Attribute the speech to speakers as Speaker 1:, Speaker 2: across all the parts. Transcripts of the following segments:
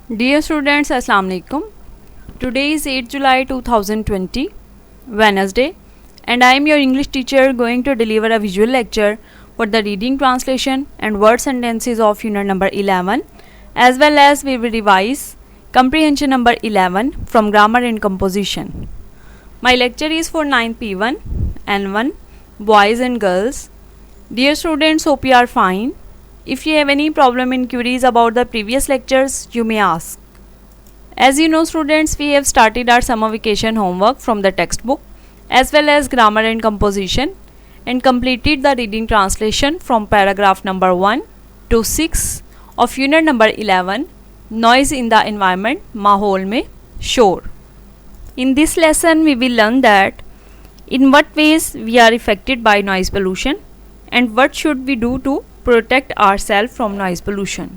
Speaker 1: Dear students, Assalamu alaikum. Today is 8 July 2020, Wednesday, and I am your English teacher going to deliver a visual lecture for the reading translation and word sentences of unit number 11, as well as we will revise comprehension number 11 from grammar and composition. My lecture is for 9P1 N1 boys and girls. Dear students, hope you are fine. If you have any problem in queries about the previous lectures, you may ask. As you know students, we have started our summer vacation homework from the textbook as well as grammar and composition and completed the reading translation from paragraph number 1 to 6 of unit number 11, noise in the environment, माहौल में शोर. In this lesson, we will learn that in what ways we are affected by noise pollution and what should we do to protect ourselves from noise pollution.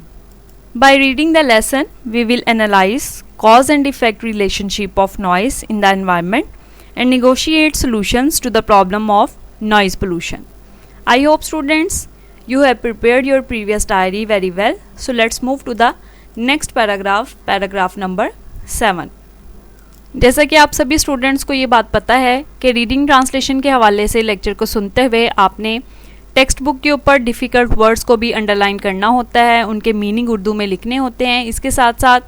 Speaker 1: By reading the lesson, we will analyze cause and effect relationship of noise in the environment and negotiate solutions to the problem of noise pollution. I hope students you have prepared your previous diary very well. So let's move to the next paragraph, paragraph number 7. जैसा कि आप सभी students को ये बात पता है कि रीडिंग ट्रांसलेशन के हवाले से लेक्चर को सुनते हुए आपने टेक्स्ट बुक के ऊपर डिफ़िकल्ट वर्ड्स को भी अंडरलाइन करना होता है, उनके मीनिंग उर्दू में लिखने होते हैं. इसके साथ साथ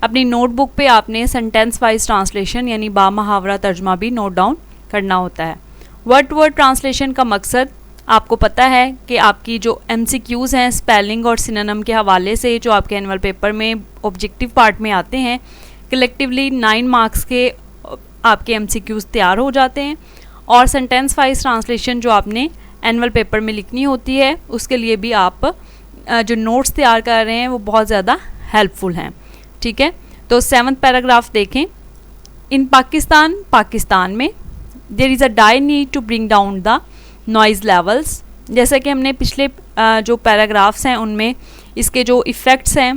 Speaker 1: अपनी नोटबुक पे आपने सेंटेंस वाइज ट्रांसलेशन यानी बामुहावरा तर्जमा भी नोट डाउन करना होता है. वर्ड टू वर्ड ट्रांसलेशन का मकसद आपको पता है कि आपकी जो MCQs हैं स्पेलिंग और सिनोनिम के हवाले से जो आपके एनुअल पेपर में ऑब्जेक्टिव पार्ट में आते हैं, कलेक्टिवली 9 मार्क्स के आपके MCQs तैयार हो जाते हैं. और सेंटेंस वाइज ट्रांसलेशन जो आपने एनुअल पेपर में लिखनी होती है उसके लिए भी आप जो नोट्स तैयार कर रहे हैं वो बहुत ज़्यादा हेल्पफुल हैं. ठीक है, तो 7th पैराग्राफ देखें. इन पाकिस्तान में there is a dire need to bring down the noise levels. जैसा कि हमने पिछले जो पैराग्राफ्स हैं उनमें इसके जो इफ़ेक्ट्स हैं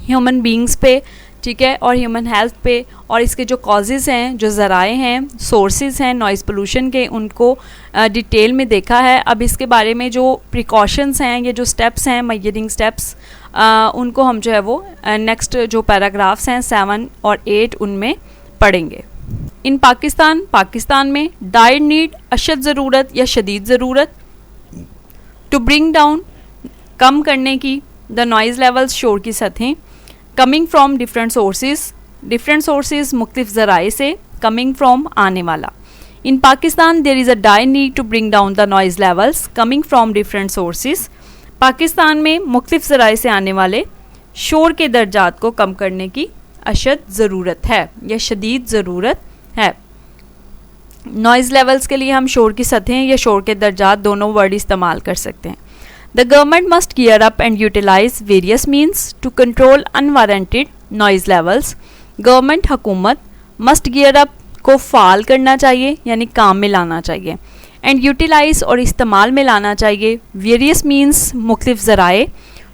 Speaker 1: ह्यूमन बींग्स पे, ठीक है, और ह्यूमन हेल्थ पे, और इसके जो कॉजेज़ हैं, जो ज़राए हैं, सोर्सेज हैं नॉइज़ पोल्यूशन के, उनको डिटेल में देखा है. अब इसके बारे में जो प्रिकॉशंस हैं, ये जो स्टेप्स हैं, मेजरिंग स्टेप्स, उनको हम जो है वो नेक्स्ट जो पैराग्राफ्स हैं 7 और 8 उनमें पढ़ेंगे. इन पाकिस्तान में डायर नीड अशद ज़रूरत या शदीद ज़रूरत टू ब्रिंग डाउन कम करने की द नॉइज़ लेवल्स शोर की सतहें कमिंग फ्रॉम डिफरेंट सोर्सेज मुख्तलिफ ज़राए से, कमिंग फ्रॉम आने वाला. In Pakistan there is a dire need to bring down the noise levels coming from different sources. Pakistan में मुख्तलिफ ज़राए से आने वाले शोर के दर्जात को कम करने की अशद ज़रूरत है या शदीद ज़रूरत है. नॉइज़ लेवल्स के लिए हम शोर की सतहें या शोर के दर्जात दोनों वर्ड इस्तेमाल कर सकते हैं. The government must gear up and utilize various means to control unwarranted noise levels. Government हुकूमत must gear up को फ़ाल करना चाहिए यानी काम में लाना चाहिए, and utilize और इस्तेमाल में लाना चाहिए various means मुख्तलिफ ज़राए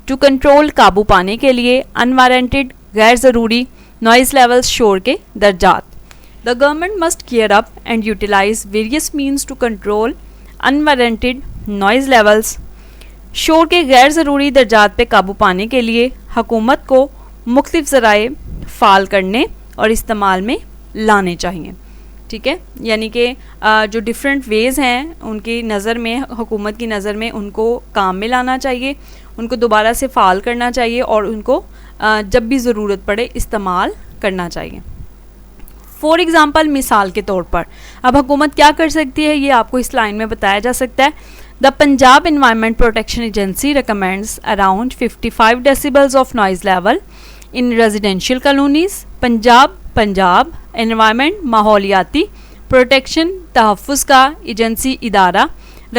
Speaker 1: to control काबू पाने के लिए unwarranted गैर ज़रूरी noise levels शोर के दर्जात. The government must gear up and utilize various means to control unwarranted noise levels. शोर के गैर ज़रूरी दर्जात पे काबू पाने के लिए हुकूमत को मुख्तलिफ ज़राए फ़ाल करने और इस्तेमाल में लाने चाहिए. ठीक है, यानी कि जो डिफरेंट वेज़ हैं उनकी नज़र में, हुकूमत की नज़र में उनको काम में लाना चाहिए, उनको दोबारा से फ़ाल करना चाहिए और उनको जब भी ज़रूरत पड़े इस्तेमाल करना चाहिए. फॉर एग्ज़ाम्पल, मिसाल के तौर पर अब हुकूमत क्या कर सकती है ये आपको इस लाइन में बताया जा सकता है. The Punjab Environment Protection Agency recommends around 55 decibels of noise level in residential colonies. Punjab environment माहौलियाती प्रोटेक्शन तहफ़्फ़ुज़ का एजेंसी इदारा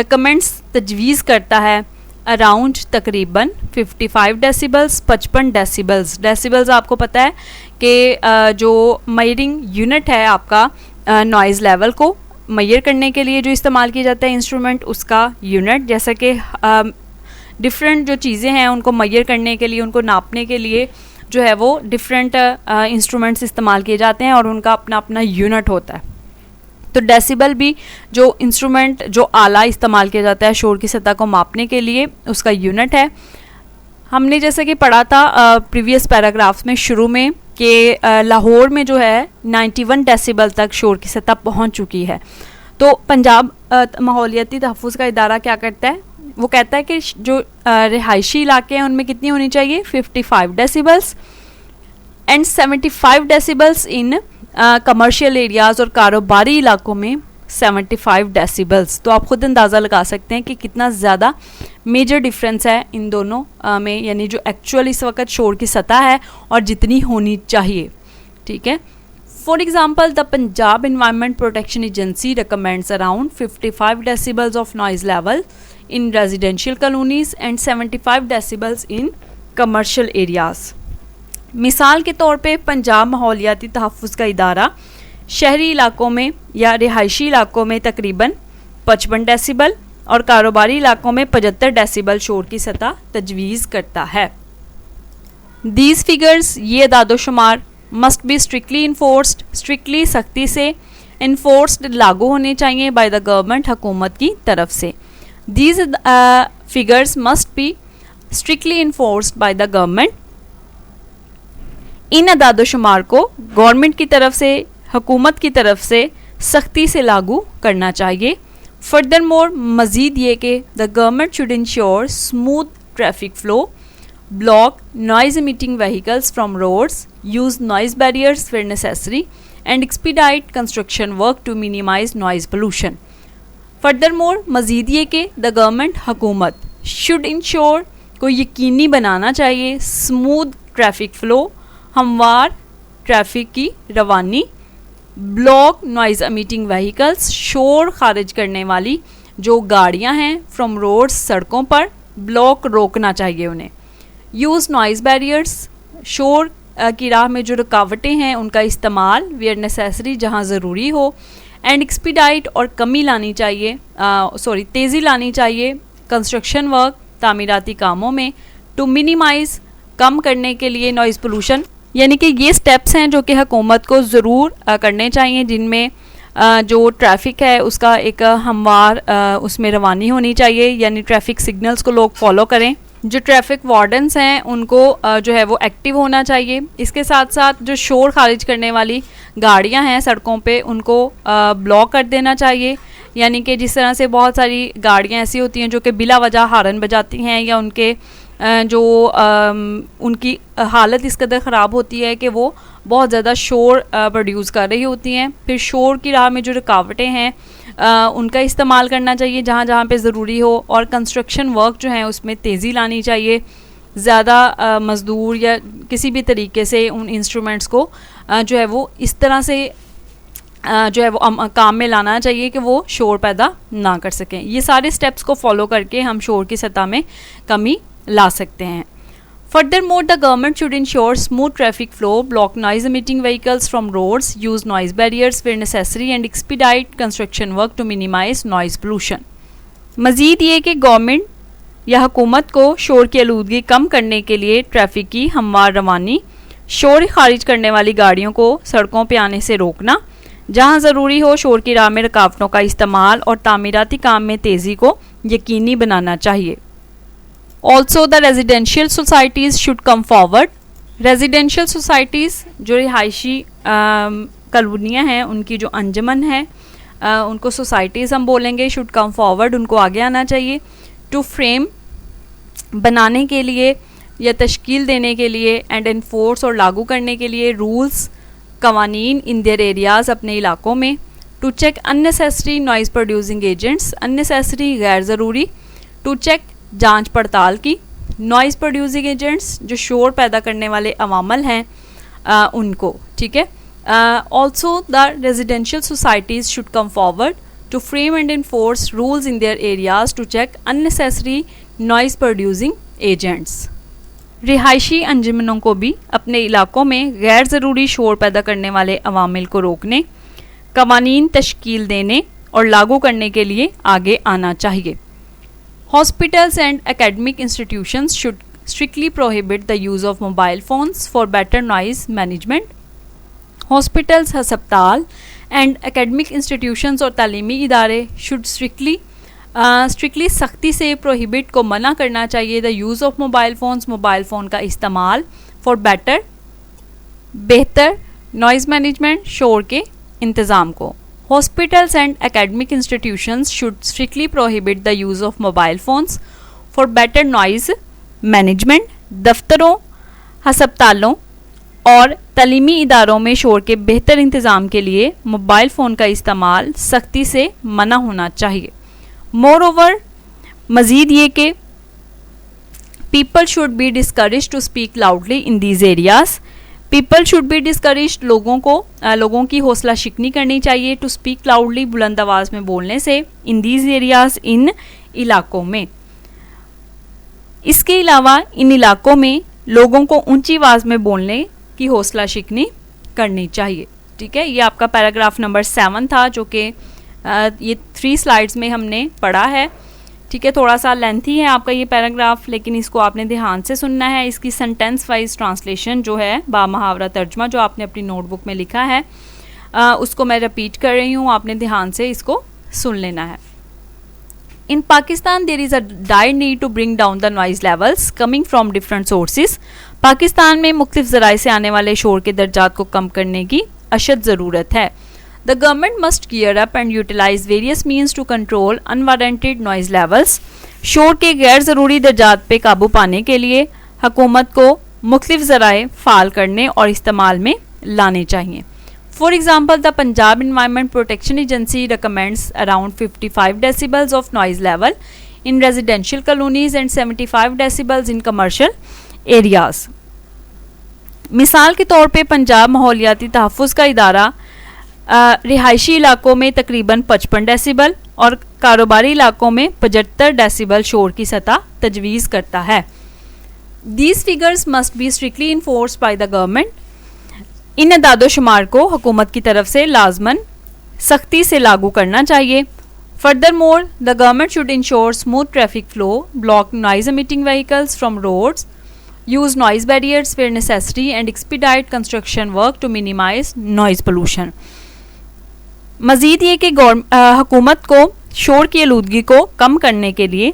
Speaker 1: recommends तजवीज़ करता है अराउंड तकरीबन 55 डेसिबल्स 55 डेसिबल्स. डेसिबल्स आपको पता है कि जो मेजरिंग यूनिट है आपका नॉइज़ लेवल को मैयर करने के लिए जो इस्तेमाल किया जाता है इंस्ट्रूमेंट, उसका यूनिट. जैसा कि डिफरेंट जो चीज़ें हैं उनको मैयर करने के लिए, उनको नापने के लिए जो है वो डिफरेंट इंस्ट्रूमेंट्स इस्तेमाल किए जाते हैं और उनका अपना अपना यूनिट होता है. तो डेसिबल भी जो इंस्ट्रूमेंट, जो आला इस्तेमाल किया जाता है शोर की सतह को मापने के लिए, उसका यूनिट है. हमने जैसे कि पढ़ा था प्रीवियस पैराग्राफ्स में शुरू में कि लाहौर में जो है 91 डेसिबल तक शोर की सतह पहुंच चुकी है। तो पंजाब माहौलियाती तहफ़्फ़ुज़ का इदारा क्या करता है, वो कहता है कि जो रिहायशी इलाके हैं उनमें कितनी होनी चाहिए 55 decibels and 75 decibels in commercial areas और कारोबारी इलाकों में 75 डेसिबल्स। तो आप खुद अंदाज़ा लगा सकते हैं कि कितना ज़्यादा मेजर डिफरेंस है इन दोनों में, यानी जो एक्चुअल इस वक्त शोर की सतह है और जितनी होनी चाहिए। ठीक है, for example the Punjab environment protection agency recommends around 55 decibels of noise level in residential colonies and 75 decibels in commercial areas. मिसाल के तौर पे पंजाब माहौलियाती तहफ़्फ़ुज़ का इदारा शहरी इलाकों में या रिहायशी इलाकों में तकरीबन 55 डेसिबल और कारोबारी इलाकों में 75 डेसिबल शोर की सतह तजवीज़ करता है। दीज फिगर्स, ये अदादोशुमार must be strictly enforced, strictly सख्ती से इन्फोर्स्ड लागू होने चाहिए बाय द गवर्नमेंट, हुकूमत की तरफ से। These figures must be strictly enforced by the government. इन अदादोशुमार को गवर्नमेंट की तरफ से, हुकूमत की तरफ से सख्ती से लागू करना चाहिए। फर्दर मोर, मज़ीद ये कि the government should ensure smooth traffic flow, block noise emitting vehicles from roads, use noise barriers where necessary and expedite construction work to minimize noise pollution. Furthermore, मज़ीद ये कि द गवर्नमेंट हुकूमत should ensure को यकीनी बनाना चाहिए smooth traffic flow, हमवार traffic की रवानी, block noise emitting vehicles, शोर खारिज करने वाली जो गाड़ियाँ हैं फ्रॉम रोड्स, सड़कों पर ब्लॉक रोकना चाहिए उन्हें। यूज़ नॉइज़ बैरियर्स, शोर की राह में जो रुकावटें हैं उनका इस्तेमाल वेयर नेसेसरी, जहाँ ज़रूरी हो, एंड एक्सपीडाइट और कमी लानी चाहिए, तेज़ी लानी चाहिए कंस्ट्रक्शन वर्क, तामीराती कामों में, टू मिनिमाइज़, कम करने के लिए नॉइज़ पोल्यूशन। यानी कि ये स्टेप्स हैं जो कि हुकूमत को ज़रूर करने चाहिए, जिनमें जो ट्रैफिक है उसका एक हमवार उसमें रवानी होनी चाहिए, यानी ट्रैफिक सिग्नल्स को लोग फॉलो करें। जो ट्रैफिक वार्डन्स हैं उनको जो है वो एक्टिव होना चाहिए। इसके साथ साथ जो शोर खारिज करने वाली गाड़ियां हैं सड़कों पे उनको ब्लॉक कर देना चाहिए। यानी कि जिस तरह से बहुत सारी गाड़ियां ऐसी होती हैं जो कि बिला वजह हॉर्न बजाती हैं या उनके उनकी हालत इस कदर ख़राब होती है कि वो बहुत ज़्यादा शोर प्रोड्यूस कर रही होती हैं। फिर शोर की राह में जो रुकावटें हैं उनका इस्तेमाल करना चाहिए जहाँ जहाँ पे ज़रूरी हो, और कंस्ट्रक्शन वर्क जो है उसमें तेज़ी लानी चाहिए। ज़्यादा मज़दूर या किसी भी तरीके से उन इंस्ट्रूमेंट्स को जो है वो इस तरह से जो है वो काम में लाना चाहिए कि वो शोर पैदा ना कर सकें। ये सारे स्टेप्स को फॉलो करके हम शोर की सतह में कमी ला सकते हैं। Furthermore, the government should ensure smooth traffic flow, block noise-emitting vehicles from roads, use noise barriers where necessary, and expedite construction work to minimize noise pollution. मज़ीद ये कि गवर्नमेंट या हुकूमत को शोर की आलूदगी कम करने के लिए ट्रैफिक की हमवार रवानी, शोर खारिज करने वाली गाड़ियों को सड़कों पर आने से रोकना, जहाँ ज़रूरी हो शोर की राह में रुकावटों का इस्तेमाल और तामीराती काम में तेज़ी को यकीनी बनाना चाहिए। Also, the residential societies should come forward. Residential societies जो रिहायशी कॉलोनियाँ हैं उनकी जो अंजमन है उनको सोसाइटीज़ हम बोलेंगे, should come forward, उनको आगे आना चाहिए। To frame, बनाने के लिए या तश्कील देने के लिए, and enforce और लागू करने के लिए रूल्स, कवानीन in their areas, अपने इलाकों में। To check unnecessary noise producing agents, unnecessary गैर ज़रूरी। To check, जांच पड़ताल की नॉइज़ प्रोड्यूसिंग एजेंट्स, जो शोर पैदा करने वाले अवामल हैं उनको। ठीक है, also the residential societies should come forward to frame and enforce rules in their areas to check unnecessary noise producing agents. रिहायशी अंजुमनों को भी अपने इलाकों में गैर ज़रूरी शोर पैदा करने वाले अवामिल को रोकने, कवानीन तश्कील देने और लागू करने के लिए आगे आना चाहिए। Hospitals and academic institutions should strictly prohibit the use of mobile phones for better noise management. Hospitals, हस्पताल and academic institutions और तालीमी इदारे should strictly स्ट्रिक्टली सख्ती से प्रोहिबिट को मना करना चाहिए the use of mobile phones, mobile phone का इस्तेमाल फॉर बेहतर नॉइज़ मैनेजमेंट, शोर के इंतज़ाम को। Hospitals and academic institutions should strictly prohibit the use of mobile phones for better noise management. दफ्तरों, हस्पतालों और तालीमी इदारों में शोर के बेहतर इंतज़ाम के लिए मोबाइल फ़ोन का इस्तेमाल सख्ती से मना होना चाहिए। मोर ओवर, मज़ीद ये कि people should be discourage to speak loudly in these areas. People should be discourage, लोगों की हौसला शिकनी करनी चाहिए टू स्पीक लाउडली, बुलंद आवाज़ में बोलने से, इन दीज एरियाज़, इन इलाकों में। इसके अलावा इन इलाकों में लोगों को ऊंची आवाज़ में बोलने की हौसला शिकनी करनी चाहिए। ठीक है, ये आपका पैराग्राफ नंबर 7 था, जो कि ये 3 स्लाइड्स में हमने पढ़ा है। ठीक है, थोड़ा सा लेंथी है आपका ये पैराग्राफ, लेकिन इसको आपने ध्यान से सुनना है। इसकी सेंटेंस वाइज ट्रांसलेशन जो है, बामुहावरा तर्जमा जो आपने अपनी नोटबुक में लिखा है, उसको मैं रिपीट कर रही हूँ, आपने ध्यान से इसको सुन लेना है। In Pakistan, there is a dire need to bring down the noise levels coming from different sources. Pakistan में मुख्तलिफ ज़राए से आने वाले शोर के दर्जात को कम करने की अशद ज़रूरत है। The government must gear up and utilize various means to control unwarranted noise levels. शोर के गैर ज़रूरी दर्जात पे काबू पाने के लिए हुकूमत को मुख्तलिफ ज़राए फ़ाल करने और इस्तेमाल में लाने चाहिए। For example, the Punjab Environment Protection Agency recommends around 55 decibels of noise level in residential colonies and 75 decibels in commercial areas. मिसाल के तौर पे पंजाब माहौलियाती तहफ़्फ़ुज़ का इदारा रिहायशी इलाकों में तकरीबन 55 डेसिबल और कारोबारी इलाकों में 75 डेसिबल शोर की सतह तजवीज़ करता है। These figures must be strictly enforced by the government. इन अदादोशुमार को हुकूमत की तरफ से लाजमन सख्ती से लागू करना चाहिए। Furthermore, the government should ensure smooth traffic flow, block noise emitting vehicles from roads, use noise barriers where necessity and expedite construction work to minimise noise pollution. मजीद ये कि हुकूमत को शोर की आलूदगी को कम करने के लिए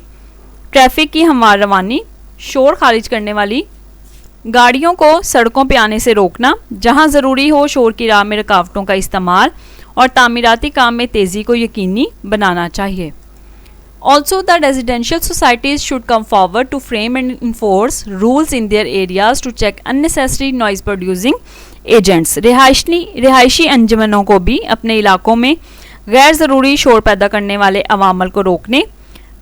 Speaker 1: ट्रैफिक की हमवार रवानी, शोर खारिज करने वाली गाड़ियों को सड़कों पे आने से रोकना, जहां ज़रूरी हो शोर की राह में रुकावटों का इस्तेमाल और तामीराती काम में तेज़ी को यकीनी बनाना चाहिए। Also the residential societies should come forward to frame and enforce rules in their areas to check unnecessary noise producing agents. रिहायशी अंजमनों को भी अपने इलाकों में गैर ज़रूरी शोर पैदा करने वाले अवामल को रोकने,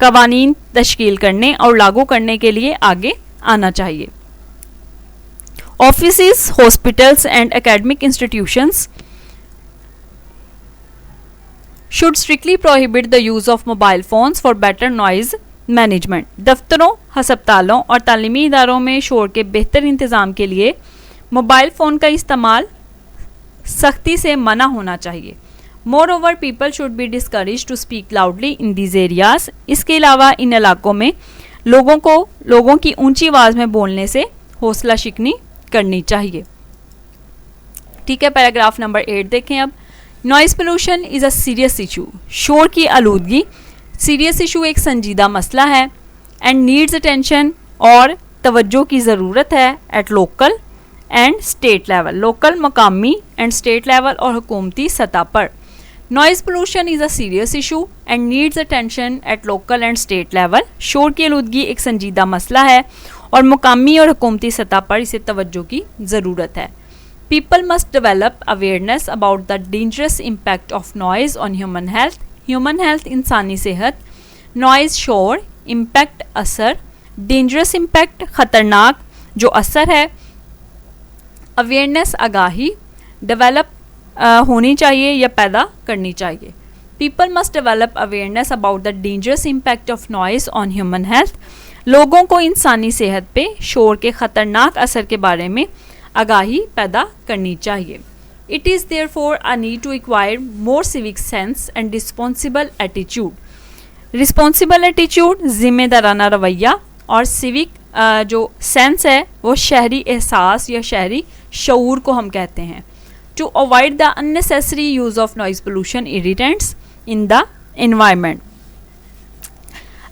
Speaker 1: कवानीन तश्कील करने और लागू करने के लिए आगे आना चाहिए। Offices, hospitals and academic institutions should strictly prohibit the use of mobile phones for better noise management. दफ्तरों, हस्पतालों और तालीमी इदारों में शोर के बेहतर इंतज़ाम के लिए मोबाइल फ़ोन का इस्तेमाल सख्ती से मना होना चाहिए। Moreover, people should be discouraged to speak loudly in these areas. इसके अलावा इन इलाकों में लोगों की ऊंची आवाज़ में बोलने से हौसला शिकनी करनी चाहिए। ठीक है, पैराग्राफ नंबर 8 देखें अब। Noise pollution is a serious issue. शोर की आलूदगी सीरियस इशू एक संजीदा मसला है एंड नीड्स अटेंशन और तवज्जो की ज़रूरत है at local and state level, local, मकामी एंड स्टेट लेवल और हुकूमती सतह पर। Noise pollution is a serious issue and needs attention at local and state level. शोर की आलूदगी एक संजीदा मसला है और मुकामी और हुकूमती सतह पर इसे तवज्जो की ज़रूरत है। People must develop awareness about the dangerous impact of noise on human health. Human health इंसानी सेहत, नॉइज़ शोर, इम्पैक्ट असर, डेंजरस इम्पैक्ट ख़तरनाक जो असर है, अवेयरनेस आगाही, डेवलप होनी चाहिए या पैदा करनी चाहिए। People must develop awareness about the dangerous impact of noise on human health. लोगों को इंसानी सेहत पे शोर के ख़तरनाक असर के बारे में आगाही पैदा करनी चाहिए। It is therefore a need to acquire more civic sense and responsible attitude. Responsible attitude जिम्मेदाराना रवैया और सिविक जो सेंस है वो शहरी एहसास या शहरी शऊर को हम कहते हैं। To avoid the unnecessary use of noise pollution irritants in the environment.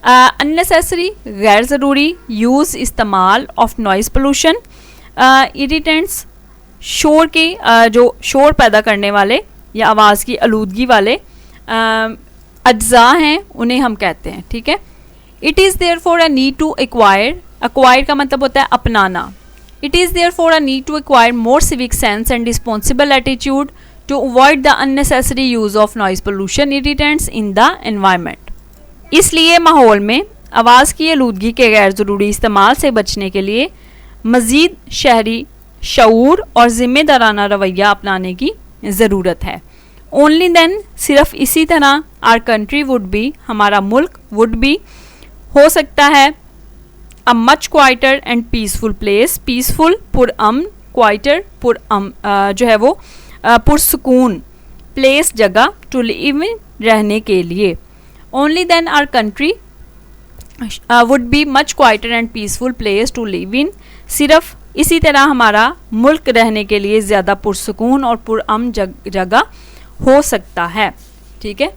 Speaker 1: Unnecessary गैर ज़रूरी यूज़ इस्तेमाल ऑफ नॉइज़ पोल्यूशन, इरिटेंट्स शोर के जो शोर पैदा करने वाले या आवाज़ की आलूदगी वाले अज्जा हैं उन्हें हम कहते हैं, ठीक है। It is therefore a need to acquire, acquire का मतलब होता है अपनाना। It is therefore a need to acquire more civic sense and responsible attitude to avoid the unnecessary use of noise pollution irritants in the environment. इसलिए माहौल में आवाज़ की आलूदगी के गैर ज़रूरी इस्तेमाल से बचने के लिए मज़ीद शहरी शऊर और ज़िम्मेदाराना रवैया अपनाने की ज़रूरत है। ओनली देन, सिर्फ इसी तरह आर कंट्री वुड बी, हमारा मुल्क वुड बी हो सकता है a much quieter and peaceful place, peaceful पुरअमन, क्वाइटर पुरअमन जो है वो पुरसुकून, प्लेस जगह, टू लिव इन रहने के लिए। Only then our country would be much quieter and peaceful place to live in, सिर्फ इसी तरह हमारा मुल्क रहने के लिए ज़्यादा पुरसुकून और पुरअमन जगह हो सकता है, ठीक है।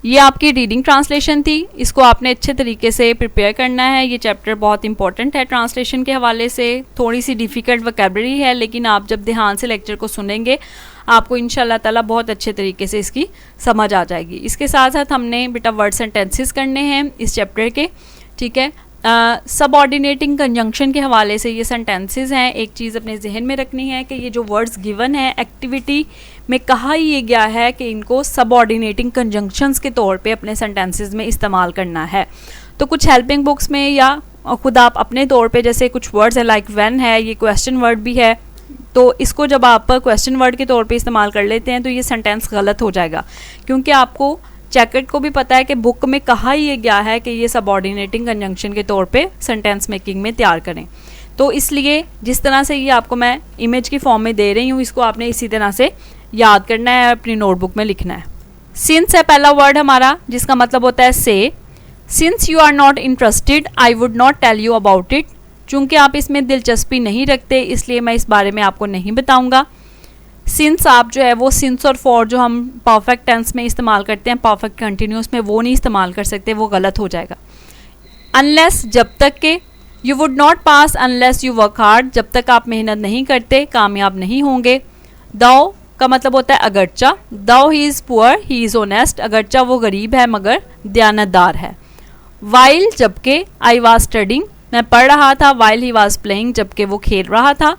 Speaker 1: ये आपकी रीडिंग ट्रांसलेशन थी, इसको आपने अच्छे तरीके से प्रिपेयर करना है। ये चैप्टर बहुत इंपॉर्टेंट है ट्रांसलेशन के हवाले से, थोड़ी सी डिफ़िकल्ट वोकैबुलरी है, लेकिन आप जब ध्यान से लेक्चर को सुनेंगे आपको इंशाल्लाह ताला बहुत अच्छे तरीके से इसकी समझ आ जाएगी। इसके साथ साथ हमने बेटा वर्ड सेंटेंसेस करने हैं इस चैप्टर के, ठीक है। सबऑर्डिनेटिंग कंजंक्शन के हवाले से ये सेंटेंसेस हैं। एक चीज़ अपने जहन में रखनी है कि ये जो वर्ड्स गिवन है एक्टिविटी में कहा ये गया है कि इनको सबऑर्डिनेटिंग कंजंक्शंस के तौर पे अपने सेंटेंसेस में इस्तेमाल करना है। तो कुछ हेल्पिंग बुक्स में या खुद आप अपने तौर पे, जैसे कुछ वर्ड्स है लाइक व्हेन है, ये क्वेश्चन वर्ड भी है, तो इसको जब आप क्वेश्चन वर्ड के तौर पे इस्तेमाल कर लेते हैं तो ये सेंटेंस गलत हो जाएगा, क्योंकि आपको चैकेट को भी पता है कि बुक में कहा ये गया है कि ये सबऑर्डिनेटिंग कंजंक्शन के तौर पे सेंटेंस मेकिंग में तैयार करें। तो इसलिए जिस तरह से ये आपको मैं इमेज की फॉर्म में दे रही हूँ, इसको आपने इसी तरह से याद करना है, अपनी नोटबुक में लिखना है। सिंस है पहला वर्ड हमारा, जिसका मतलब होता है से। Since you are not interested I would not tell you about it, चूँकि आप इसमें दिलचस्पी नहीं रखते इसलिए मैं इस बारे में आपको नहीं बताऊँगा। सिंस आप जो है वो सिंस और फॉर जो हम परफेक्ट टेंस में इस्तेमाल करते हैं परफेक्ट कंटिन्यूस में, वो नहीं इस्तेमाल कर सकते, वो गलत हो जाएगा। अनलेस जब तक के, you would not pass unless you work hard, जब तक आप मेहनत नहीं करते कामयाब नहीं होंगे। दाओ का मतलब होता है अगरचा, though he is poor he is honest, अगरचा वो गरीब है मगर दयानतदार है। वाइल जबकि, आई वाज स्टडिंग मैं पढ़ रहा था, वाइल ही वाज प्लेइंग जबकि वो खेल रहा था।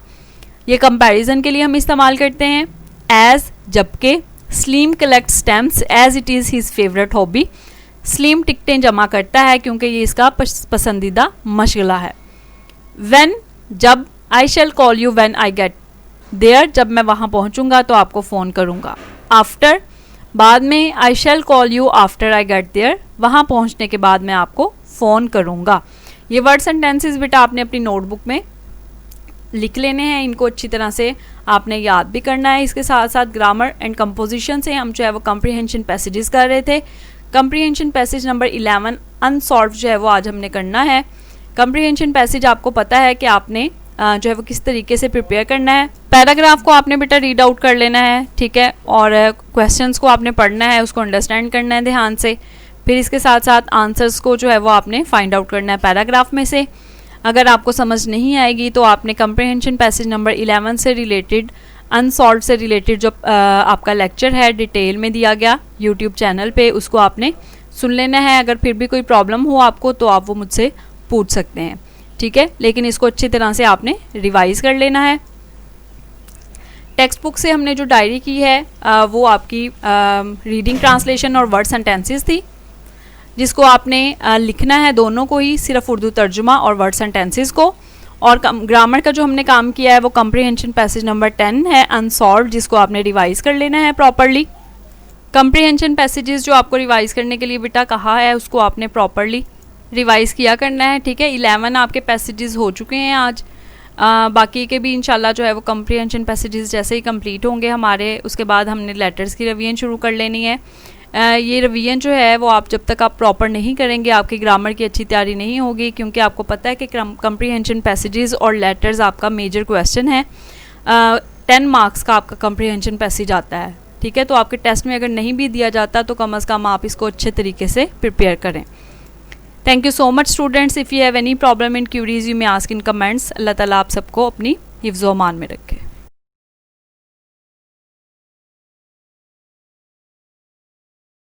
Speaker 1: ये कंपैरिजन के लिए हम इस्तेमाल करते हैं। एज जबकि, Slim collect stamps as it is his favourite hobby, Slim टिकटें जमा करता है क्योंकि ये इसका पसंदीदा मशगला है। व्हेन जब, I shall call you when I get there, जब मैं वहाँ पहुँचूँगा तो आपको फ़ोन करूँगा। आफ्टर बाद में, I shall call you after I get there, वहाँ पहुँचने के बाद मैं आपको फ़ोन करूँगा। ये वर्ड सेंटेंसेस बेटा आपने अपनी नोटबुक में लिख लेने हैं, इनको अच्छी तरह से आपने याद भी करना है। इसके साथ साथ ग्रामर एंड कंपोजिशन से हम जो है वो कम्प्रीहेंशन पैसेजेस कर रहे थे। कम्प्रीहेंशन पैसेज नंबर 11 अनसॉल्व जो है वो आज हमने करना है। कम्प्रीहेंशन पैसेज आपको पता है कि आपने जो है वो किस तरीके से प्रिपेयर करना है। पैराग्राफ को आपने बेटा रीड आउट कर लेना है, ठीक है, और क्वेश्चंस को आपने पढ़ना है, उसको अंडरस्टैंड करना है ध्यान से। फिर इसके साथ साथ आंसर्स को जो है वो आपने फाइंड आउट करना है पैराग्राफ में से। अगर आपको समझ नहीं आएगी तो आपने कम्प्रीहेंशन पैसेज नंबर 11 से रिलेटेड, अनसॉल्व से रिलेटेड जो आपका लेक्चर है डिटेल में दिया गया यूट्यूब चैनल पे, उसको आपने सुन लेना है। अगर फिर भी कोई प्रॉब्लम हो आपको तो आप वो मुझसे पूछ सकते हैं, ठीक है, लेकिन इसको अच्छी तरह से आपने रिवाइज कर लेना है। टेक्स्ट बुक से हमने जो डायरी की है वो आपकी रीडिंग ट्रांसलेशन और वर्ड सेंटेंसेस थी, जिसको आपने लिखना है दोनों को ही, सिर्फ उर्दू तर्जुमा और वर्ड सेंटेंसेस को। और ग्रामर का जो हमने काम किया है वो कम्प्रीहेंशन पैसेज नंबर 10 है अनसॉल्व, जिसको आपने रिवाइज कर लेना है प्रॉपरली। कम्प्रीहेंशन पैसेजेस जो आपको रिवाइज करने के लिए बेटा कहा है उसको आपने प्रॉपरली रिवाइज किया करना है, ठीक है। 11 आपके पैसेजेस हो चुके हैं आज, बाकी के भी इंशाल्लाह जो है वो कम्प्रीहेंशन पैसेजेस जैसे ही कंप्लीट होंगे हमारे, उसके बाद हमने लेटर्स की रिवीजन शुरू कर लेनी है। ये रिवीजन जो है वो आप जब तक आप प्रॉपर नहीं करेंगे आपकी ग्रामर की अच्छी तैयारी नहीं होगी, क्योंकि आपको पता है कि कम्प्रीहेंशन पैसेजेस और लेटर्स आपका मेजर क्वेश्चन है। 10 मार्क्स का आपका कम्प्रीहेंशन पैसेज आता है, ठीक है। तो आपके टेस्ट में अगर नहीं भी दिया जाता तो कम अज़ कम आप इसको अच्छे तरीके से प्रिपेयर करें। Thank you so much students. If you have any problem in queries you may ask in comments. Allah ताला आप सबको अपनी हिफ्ज़-ओ-अमान में रखे.